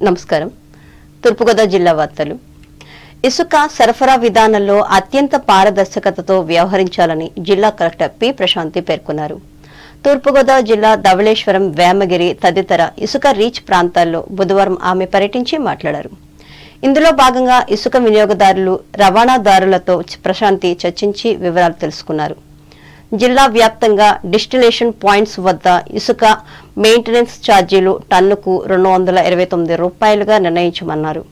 నమస్కారం. తూర్పుగోదావరి జిల్లా వార్తలు. ఇసుక సరఫరా విధానంలో అత్యంత పారదర్శకతతో వ్యవహరించాలని జిల్లా కలెక్టర్ పి ప్రశాంతి పేర్కొన్నారు. తూర్పుగోదావరి జిల్లా ధవళేశ్వరం, వేమగిరి తదితర ఇసుక రీచ్ ప్రాంతాల్లో బుధవారం ఆమె పర్యటించి మాట్లాడారు. ఇందులో భాగంగా ఇసుక వినియోగదారులు, రవాణాదారులతో ప్రశాంతి చర్చించి వివరాలు తెలుసుకున్నారు. జిల్లా వ్యాప్తంగా డిస్టిలేషన్ పాయింట్స్ వద్ద ఇసుక మెయింటెనెన్స్ ఛార్జీలు టన్నుకు 229 రూపాయలుగా నిర్ణయించమన్నారు.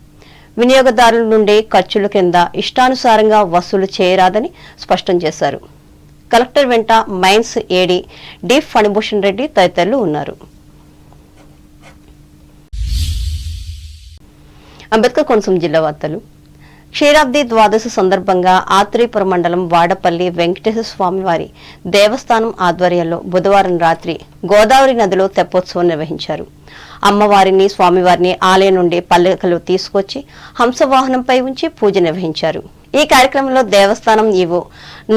వినియోగదారుల నుండి ఖర్చుల కింద ఇష్టానుసారంగా వసూలు చేయరాదని స్పష్టం చేశారు. కలెక్టర్ వెంట మైన్స్ ఏడీ డి ఫణిభూషణ్ రెడ్డి తదితరులు ఉన్నారు. అంబేద్కర్ కోనసీమ జిల్లా వార్తలు. క్షీరాబ్ది ద్వాదశి సందర్భంగా ఆత్రేయపురం మండలం వాడపల్లి వెంకటేశ్వర స్వామివారి దేవస్థానం ఆధ్వర్యంలో బుధవారం రాత్రి గోదావరి నదిలో తెప్పోత్సవం నిర్వహించారు. అమ్మవారిని, స్వామివారిని ఆలయం నుండి పల్లెకలు తీసుకొచ్చి హంసవాహనంపై ఉంచి పూజ నిర్వహించారు. ఈ కార్యక్రమంలో దేవస్థానం ఈవో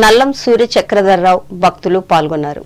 నల్లం సూర్య చక్రధర్రావు, భక్తులు పాల్గొన్నారు.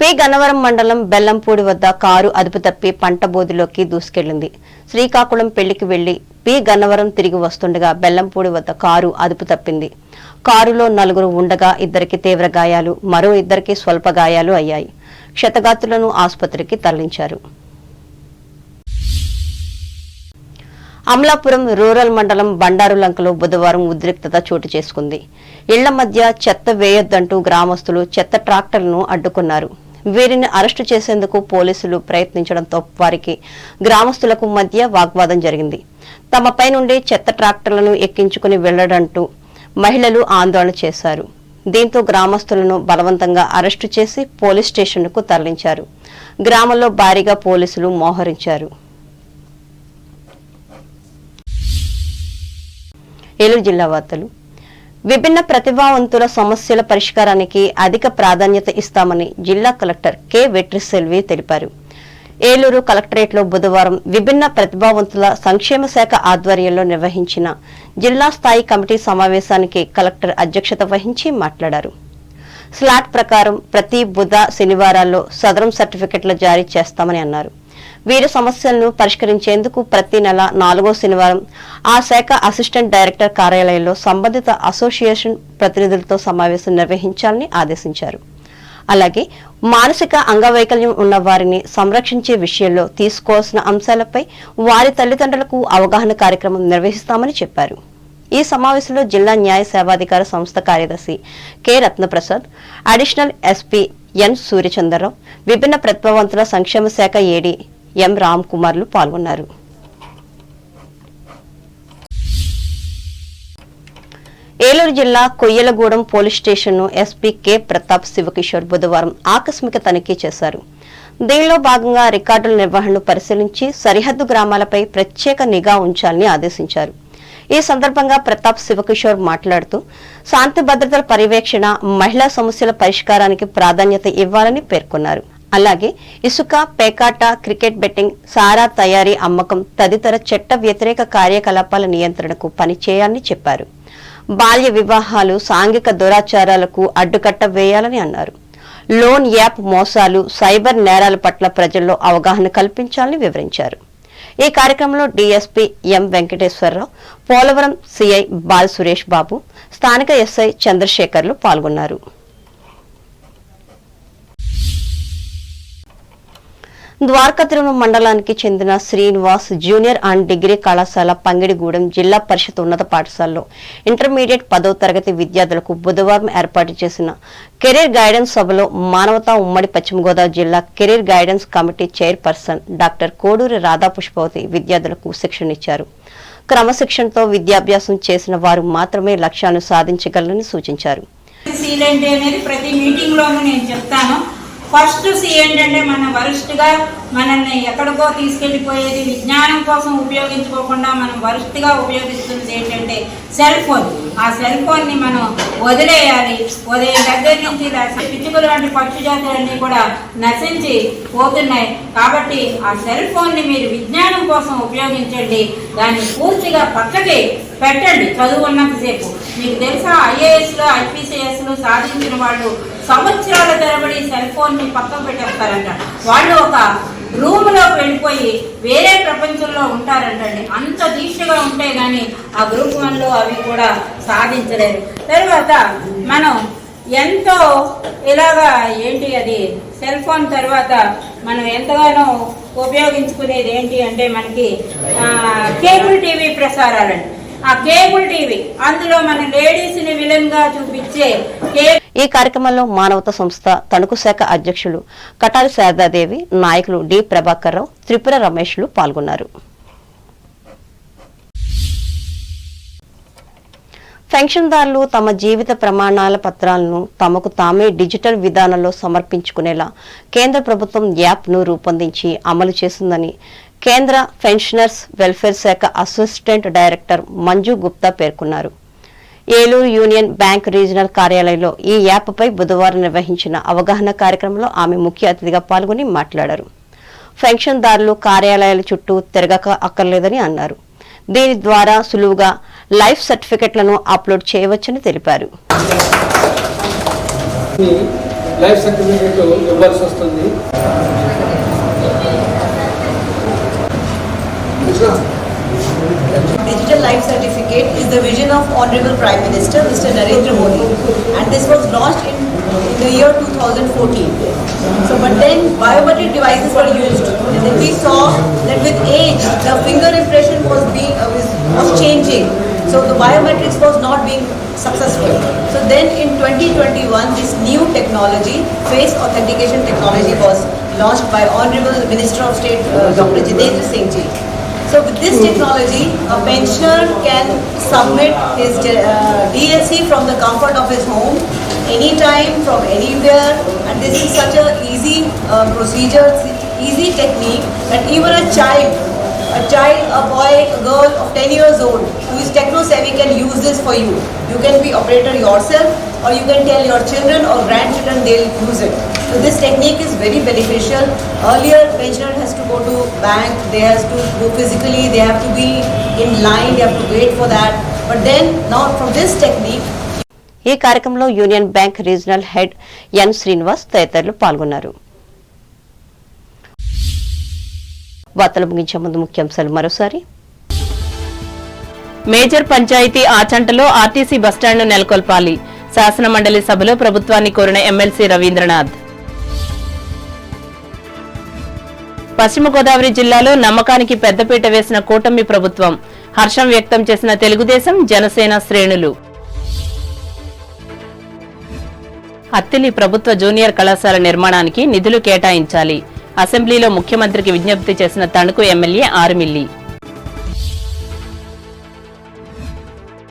పి గన్నవరం మండలం బెల్లంపూడి వద్ద కారు అదుపు తప్పి పంట బోధిలోకి దూసుకెళ్లింది. శ్రీకాకుళం పెళ్లికి వెళ్లి పి గన్నవరం తిరిగి వస్తుండగా బెల్లంపూడి వద్ద కారు అదుపు తప్పింది. కారులో 4 ఉండగా 2కి తీవ్ర గాయాలు, మరో 2కి స్వల్ప గాయాలు అయ్యాయి. క్షతగాత్రులను ఆసుపత్రికి తరలించారు. అమలాపురం రూరల్ మండలం బండారులంకలో బుధవారం ఉద్రిక్తత చోటు చేసుకుంది. ఇళ్ల మధ్య చెత్త వేయొద్దంటూ గ్రామస్తులు చెత్త ట్రాక్టర్లను అడ్డుకున్నారు. వీరిని అరెస్టు చేసేందుకు పోలీసులు ప్రయత్నించడంతో వారికి గ్రామస్తులకు మధ్య వాగ్వాదం జరిగింది. తమపై నుండి చెత్త ట్రాక్టర్లను ఎక్కించుకుని వెళ్లడంటూ మహిళలు ఆందోళన చేశారు. దీంతో గ్రామస్తులను బలవంతంగా అరెస్టు చేసి పోలీస్ స్టేషన్కు తరలించారు. గ్రామంలో భారీగా పోలీసులు మోహరించారు. ఏలూరు జిల్లా వార్తలు. విభిన్న ప్రతిభావంతుల సమస్యల పరిష్కారానికి అధిక ప్రాధాన్యత ఇస్తామని జిల్లా కలెక్టర్ కె వెట్రిసెల్వి తెలిపారు. ఏలూరు కలెక్టరేట్లో బుధవారం విభిన్న ప్రతిభావంతుల సంక్షేమ శాఖ ఆధ్వర్యంలో నిర్వహించిన జిల్లా స్థాయి కమిటీ సమావేశానికి కలెక్టర్ అధ్యక్షత వహించి మాట్లాడారు. స్లాట్ ప్రకారం ప్రతి బుధ, శనివారాల్లో సదరం సర్టిఫికెట్లు జారీ చేస్తామని అన్నారు. వీరి సమస్యలను పరిష్కరించేందుకు ప్రతి నెల 4వ శనివారం ఆ శాఖ అసిస్టెంట్ డైరెక్టర్ కార్యాలయంలో సంబంధిత అసోసియేషన్ ప్రతినిధులతో సమావేశం నిర్వహించాలని ఆదేశించారు. అలాగే మానసిక అంగవైకల్యం ఉన్న వారిని సంరక్షించే విషయంలో తీసుకోవాల్సిన అంశాలపై వారి తల్లిదండ్రులకు అవగాహన కార్యక్రమం నిర్వహిస్తామని చెప్పారు. ఈ సమావేశంలో జిల్లా న్యాయ సేవాధికార సంస్థ కార్యదర్శి K Ratnaprasad, additional SP N Suryachandrarao, విభిన్న ప్రతిభావంతుల సంక్షేమ శాఖ ఏడీ ఎం రామ్ కుమార్లు పాల్గొన్నారు. ఏలూరు జిల్లా కొయ్యలగూడెం పోలీస్ స్టేషన్ను ఎస్పీ కె ప్రతాప్ శివకిషోర్ బుధవారం ఆకస్మిక తనిఖీ చేశారు. దీనిలో భాగంగా రికార్డుల నిర్వహణను పరిశీలించి సరిహద్దు గ్రామాలపై ప్రత్యేక నిఘా ఉంచాలని ఆదేశించారు. ఈ సందర్భంగా ప్రతాప్ శివకిషోర్ మాట్లాడుతూ శాంతి భద్రతల పర్యవేక్షణ, మహిళా సమస్యల పరిష్కారానికి ప్రాధాన్యత ఇవ్వాలని పేర్కొన్నారు. అలాగే ఇసుక, పేకాట, క్రికెట్ బెట్టింగ్, సారా తయారీ, అమ్మకం తదితర చట్ట వ్యతిరేక కార్యకలాపాల నియంత్రణకు పనిచేయాలని చెప్పారు. బాల్య వివాహాలు, సాంఘిక దురాచారాలకు అడ్డుకట్ట వేయాలని అన్నారు. లోన్ యాప్ మోసాలు, సైబర్ నేరాల పట్ల ప్రజల్లో అవగాహన కల్పించాలని వివరించారు. ఈ కార్యక్రమంలో DSP M Venkateswararao, Polavaram CI Bal Suresh Babu, స్థానిక ఎస్ఐ చంద్రశేఖర్లు పాల్గొన్నారు. ద్వారకా తిరుమల మండలానికి చెందిన శ్రీనివాస్ జూనియర్ అండ్ డిగ్రీ కళాశాల పంగిడిగూడెం జిల్లా పరిషత్ ఉన్నత పాఠశాలలో ఇంటర్మీడియట్ 10వ తరగతి విద్యార్థులకు బుధవారం ఏర్పాటు చేసిన కెరీర్ గైడెన్స్ సభలో మానవతా ఉమ్మడి పశ్చిమ గోదావరి జిల్లా career guidance committee chairperson doctor Koduri Radhapushpavati విద్యార్థులకు శిక్షణిచ్చారు. క్రమశిక్షణతో విద్యాభ్యాసం చేసిన వారు మాత్రమే లక్ష్యాలను సాధించగలరని సూచించారు. ఫస్ట్ సి ఏంటంటే మన వరస్ట్గా మనల్ని ఎక్కడికో తీసుకెళ్ళిపోయేది విజ్ఞానం కోసం ఉపయోగించుకోకుండా మనం వరస్ట్గా ఉపయోగిస్తున్నది ఏంటంటే సెల్ ఫోన్. ఆ సెల్ ఫోన్ని మనం వదిలేయాలి. ఉదయం దగ్గర నుంచి పిచ్చుకలు వంటి పక్షి జాతులన్నీ కూడా నశించి పోతున్నాయి. కాబట్టి ఆ సెల్ ఫోన్ని మీరు విజ్ఞానం కోసం ఉపయోగించండి. దాన్ని పూర్తిగా పక్కకి పెట్టండి చదువుకున్నంతసేపు. మీకు తెలుసా ఐఏఎస్లు ఐపీసీఎస్లు సాధించిన వాళ్ళు సంవత్సరాల తరబడి సెల్ ఫోన్ని పక్కన పెట్టేస్తారంట. వాళ్ళు ఒక రూమ్లోకి వెళ్ళిపోయి వేరే ప్రపంచంలో ఉంటారంటండి. అంత దీక్షగా ఉంటే కానీ ఆ గ్రూప్ 1లో అవి కూడా సాధించలేరు. తర్వాత మనం ఎంతో ఇలాగా ఏంటి అది సెల్ ఫోన్ తర్వాత మనం ఎంతగానో ఉపయోగించుకునేది ఏంటి అంటే మనకి కేబుల్ టీవీ ప్రసారాలండి. ఆ కేబుల్ టీవీ అందులో మన లేడీస్ని విలన్గా చూపించే ఈ కార్యక్రమంలో మానవతా సంస్థ తణుకు శాఖ అధ్యక్షులు కటారి శారదాదేవి, నాయకులు డి ప్రభాకర్ రావు, త్రిపుర రమేష్లు పాల్గొన్నారు. పెన్షన్దారులు తమ జీవిత ప్రమాణాల పత్రాలను తమకు తామే డిజిటల్ విధానంలో సమర్పించుకునేలా కేంద్ర ప్రభుత్వం యాప్ను రూపొందించి అమలు చేసిందని కేంద్ర పెన్షనర్స్ వెల్ఫేర్ శాఖ అసిస్టెంట్ డైరెక్టర్ మంజు గుప్తా పేర్కొన్నారు. ఏలూరు యూనియన్ బ్యాంక్ రీజనల్ కార్యాలయంలో ఈ యాప్పై బుధవారం నిర్వహించిన అవగాహన కార్యక్రమంలో ఆమె ముఖ్య అతిథిగా పాల్గొని మాట్లాడారు. పెన్షన్దారులు కార్యాలయాల చుట్టూ తిరగక అక్కర్లేదని అన్నారు. దీని ద్వారా సులువుగా లైఫ్ సర్టిఫికెట్లను అప్లోడ్ చేయవచ్చని తెలిపారు. Digital Life Certificate is the vision of Honorable Prime Minister Mr. Narendra Modi, and this was launched in the year 2014. So, but then biometric devices were used, and then we saw that with age the finger impression was changing. So the biometrics was not being successful. So then in 2021 this new technology, face authentication technology, was launched by Honorable Minister of State Dr. Jitendra Singh Ji. So with this technology, a pensioner can submit his DLC from the comfort of his home, anytime, from anywhere, and this is such a easy procedure, easy technique that even a child, a boy, a girl of 10 years old who is techno savvy can use this for you. You can be operator yourself, or you can tell your children or grandchildren, they'll use it. So this technique is very beneficial. Earlier, pensioner has to go to bank, they has to go physically, they have to be in line, they have to wait for that. But then now from this technique, ఈ కార్యక్రమంలో Union Bank regional head N Srinivas తదితరులు పాల్గొన్నారు. వార్తలు ముగించే ముందు ముఖ్యాంశాలు మరోసారి. Major panchayat ఆచంటలో ఆర్టీసీ బస్టాండ్ను నెలకొల్పాలి. శాసన మండలి సభలో ప్రభుత్వాన్ని కోరిన ఎమ్మెల్సీ రవీంద్రనాథ్. పశ్చిమ గోదావరి జిల్లాలో నమ్మకానికి పెద్దపీట వేసిన కూటమి ప్రభుత్వం. హర్షం వ్యక్తం చేసిన తెలుగుదేశం, జనసేన శ్రేణులు. అత్తిలి ప్రభుత్వ జూనియర్ కళాశాల నిర్మాణానికి నిధులు కేటాయించాలి. అసెంబ్లీలో ముఖ్యమంత్రికి విజ్ఞప్తి చేసిన తణుకు ఎమ్మెల్యే ఆర్మిల్లి.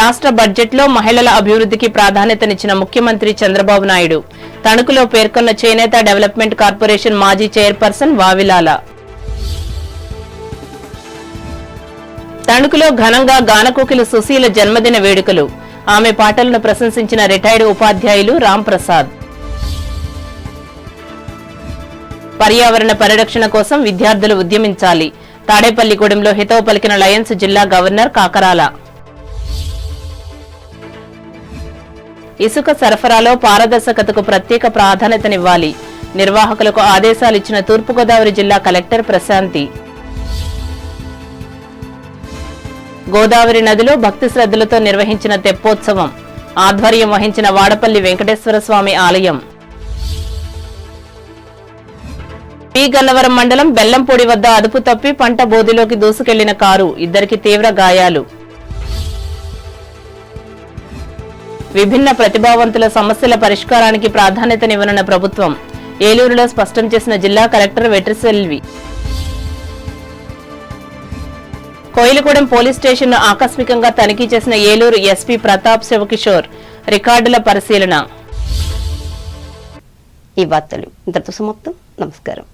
రాష్ట్ర బడ్జెట్లో మహిళల అభివృద్ధికి ప్రాధాన్యతనిచ్చిన ముఖ్యమంత్రి చంద్రబాబు నాయుడు. తణుకులో పేర్కొన్న చేనేత డెవలప్మెంట్ కార్పొరేషన్ మాజీ చైర్పర్సన్ వావిలాల. తణుకులో ఘనంగా గానకోకిల సుశీల జన్మదిన వేడుకలు. ఆమె పాటలను ప్రశంసించిన రిటైర్డ్ ఉపాధ్యాయులు రాంప్రసాద్. పర్యావరణ పరిరక్షణ కోసం విద్యార్థులు ఉద్యమించాలి. తాడేపల్లిగూడెంలో హితవు పలికిన లయన్స్ జిల్లా గవర్నర్ కాకరాల. ఇసుక సరఫరాలో పారదర్శకతకు ప్రత్యేక ప్రాధాన్యతనివ్వాలి. నిర్వాహకులకు ఆదేశాలిచ్చిన తూర్పుగోదావరి జిల్లా కలెక్టర్ ప్రశాంతి. గోదావరి నదిలో భక్తి శ్రద్ధలతో నిర్వహించిన తెప్పోత్సవం. ఆధ్వర్యం వహించిన వాడపల్లి వెంకటేశ్వర స్వామి ఆలయం. పి గన్నవరం మండలం బెల్లంపూడి వద్ద అదుపు తప్పి పంట బోధిలోకి దూసుకెళ్లిన కారు. ఇద్దరికి తీవ్ర గాయాలు. విభిన్న ప్రతిభావంతుల సమస్యల పరిష్కారానికి ప్రాధాన్యతనివ్వనున్న ప్రభుత్వం. ఏలూరులో స్పష్టం చేసిన జిల్లా కలెక్టర్ వెట్రిసెల్వి. కోయిలగూడెం పోలీస్ స్టేషన్ను ఆకస్మికంగా తనిఖీ చేసిన ఏలూరు ఎస్పీ ప్రతాప్ శివకిషోర్. రికార్డుల పరిశీలన. ఈ వార్తలు ఇంతటితో సమాప్తం. నమస్కారం.